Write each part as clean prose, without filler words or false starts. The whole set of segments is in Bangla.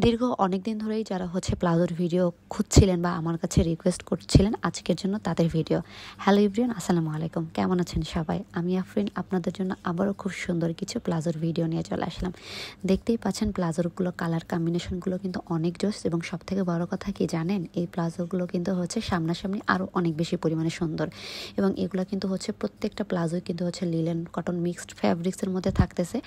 দীর্ঘ অনেক দিন ধরেই যারা হচ্ছে প্লাজোর ভিডিও খুঁজছিলেন বা আমার কাছে রিকোয়েস্ট করছিলেন আজকের জন্য তাদের ভিডিও। হ্যালো এভরিওয়ান, আসসালামু আলাইকুম। কেমন আছেন সবাই? আমি আফরিন আপনাদের জন্য আবারও খুব সুন্দর কিছু প্লাজোর ভিডিও নিয়ে চলে আসলাম। দেখতেই পাচ্ছেন প্লাজোরগুলো কালার কম্বিনেশনগুলো কিন্তু অনেক জোস, এবং সবথেকে বড় কথা কি জানেন, এই প্লাজোগুলো কিন্তু হচ্ছে সামনাসামনি আরও অনেক বেশি পরিমাণে সুন্দর, এবং এগুলো কিন্তু হচ্ছে প্রত্যেকটা প্লাজোই কিন্তু হচ্ছে লিলেন কটন মিক্সড ফ্যাব্রিক্সের মধ্যে থাকতেছে,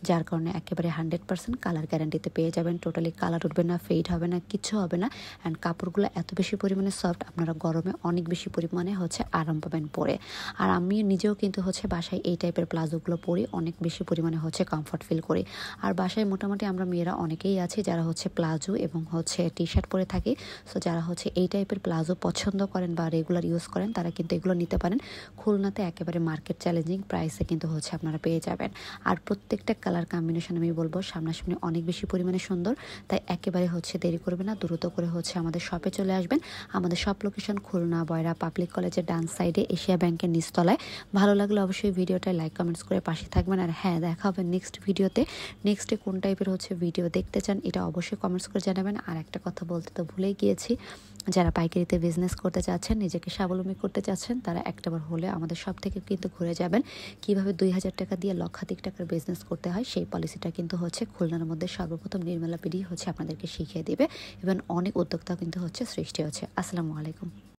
যার কারণে একেবারে 100% কালার গ্যারান্টিতে পেয়ে যাবেন। টোটালি কালার উঠবে না, ফেড হবে না, কিচ্ছু হবে না। অ্যান্ড কাপড়গুলো এত বেশি পরিমাণে সফট, আপনারা গরমে অনেক বেশি পরিমাণে হচ্ছে আরাম পাবেন পরে। আর আমি নিজেও কিন্তু হচ্ছে বাসায় এই টাইপের প্লাজোগুলো পরি, অনেক বেশি পরিমাণে হচ্ছে কমফর্ট ফিল করি। আর বাসায় মোটামুটি আমরা মেয়েরা অনেকেই আছি যারা হচ্ছে প্লাজো এবং হচ্ছে টি শার্ট পরে থাকি। সো যারা হচ্ছে এই টাইপের প্লাজো পছন্দ করেন বা রেগুলার ইউজ করেন, তারা কিন্তু এগুলো নিতে পারেন। খুলনাতে একেবারে মার্কেট চ্যালেঞ্জিং প্রাইসে কিন্তু হচ্ছে আপনারা পেয়ে যাবেন। আর প্রত্যেকটা কালার কম্বিনেশন আমি বলবো সামনাসামনি অনেক বেশি পরিমাণে সুন্দর। তাই একেবারে হচ্ছে দেরি করবে না, দ্রুত করে হচ্ছে আমাদের শপে চলে আসবেন। আমাদের শপ লোকেশন খুলনা বয়রা পাবলিক কলেজের ডান সাইডে, এশিয়া ব্যাংকের নিচতলায়। ভালো লাগলে অবশ্যই ভিডিওটা লাইক কমেন্টস করে পাশে থাকবেন। আর হ্যাঁ, দেখা হবে নেক্সট ভিডিওতে। নেক্সটে কোন টাইপের হচ্ছে ভিডিও দেখতে চান এটা অবশ্যই কমেন্টস করে জানাবেন। আর একটা কথা বলতে তো ভুলেই গিয়েছি, যারা পাইকারিতে বিজনেস করতে চাচ্ছেন, নিজেকে স্বাবলম্বী করতে চাচ্ছেন, তারা একটাবার হলে আমাদের সব থেকে কিন্তু ঘুরে যাবেন। কিভাবে 2000 টাকা দিয়ে লক্ষাধিক টাকার বিজনেস করতে হয় সেই পলিসিটা কিন্তু হচ্ছে খুলনার মধ্যে সর্বপ্রথম নির্মলা পিডি হচ্ছে আপনাদেরকে শিখিয়ে দেবে, এবং অনেক উদ্যোক্তা কিন্তু হচ্ছে সৃষ্টি হচ্ছে। আসসালামু আলাইকুম।